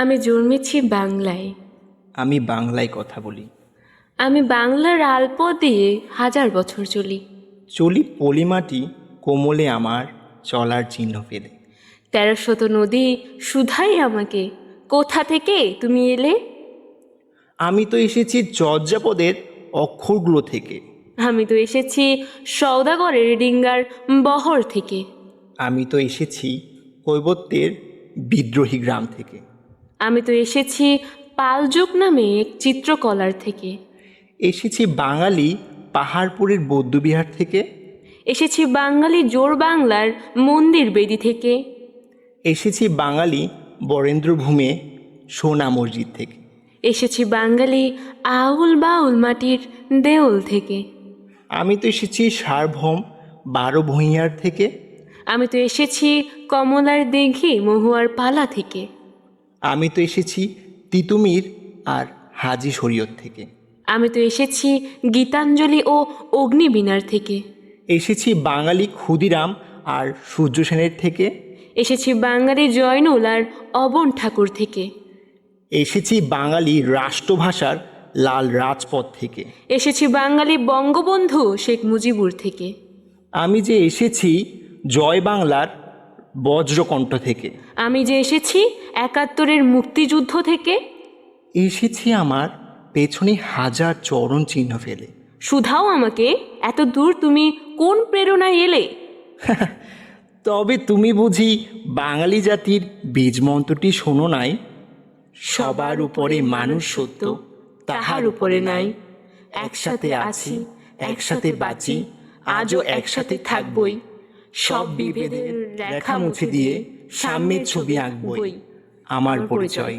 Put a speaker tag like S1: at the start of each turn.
S1: আমি জন্মেছি বাংলায়।
S2: আমি বাংলায় কথা বলি।
S1: আমি বাংলার আলপো দিয়ে 1000 বছর চলি।
S2: চলি পলিমাটি কোমলে আমার চলার চিহ্ন ফেলে।
S1: 1300 নদী শুধাই আমাকে, কোথা থেকে তুমি এলে?
S2: আমি তো এসেছি চর্যাপদের অক্ষরগুলো থেকে।
S1: আমি তো এসেছি সওদাগরের ডিঙ্গার বহর থেকে।
S2: আমি তো এসেছি কৈবত্যের বিদ্রোহী গ্রাম থেকে।
S1: আমি তো এসেছি পালযুগ নামে এক চিত্রকলার থেকে।
S2: এসেছি বাঙালি পাহাড়পুরের বৌদ্ধবিহার থেকে।
S1: এসেছি বাঙালি জোর বাংলার মন্দির বেদি থেকে।
S2: এসেছি বাঙালি বরেন্দ্রভূমে সোনা মসজিদ থেকে।
S1: এসেছি বাঙালি আউল বাউল মাটির দেউল থেকে।
S2: আমি তো এসেছি সারভৌম 12 ভূঁইয়ার থেকে।
S1: আমি তো এসেছি কমলার দিঘি মহুয়ার পালা থেকে।
S2: আমি তো এসেছি তিতুমির আর হাজি শরীয়ত থেকে।
S1: আমি তো এসেছি গীতাঞ্জলি ও অগ্নিবীণার থেকে।
S2: এসেছি বাঙালি ক্ষুদিরাম আর সূর্য সেনের থেকে।
S1: এসেছি বাঙালি জয়নুল আর অবন ঠাকুর থেকে।
S2: এসেছি বাঙালি রাষ্ট্রভাষার লাল রাজপথ থেকে।
S1: এসেছি বাঙালি বঙ্গবন্ধু শেখ মুজিবুর থেকে।
S2: আমি যে এসেছি জয় বাংলার বজ্রকণ্ঠ থেকে।
S1: আমি যে এসেছি 71-এর মুক্তিযুদ্ধ থেকে।
S2: এসেছি আমার পেছনে 1000 চরণ চিহ্ন ফেলে।
S1: শুধাও আমাকে, এত দূর তুমি কোন প্রেরণায় এলে?
S2: তবে তুমি বুঝি বাঙালি জাতির বীজ মন্ত্রটি শোনো নাই? সবার উপরে মানুষ সত্য,
S1: তাহার উপরে নাই।
S2: একসাথে আছি, একসাথে বাঁচি, আজও একসাথে থাকবই। সব বিভেদের রেখা মুছে দিয়ে সাম্যের ছবি আঁকবই। আমার পরিচয়।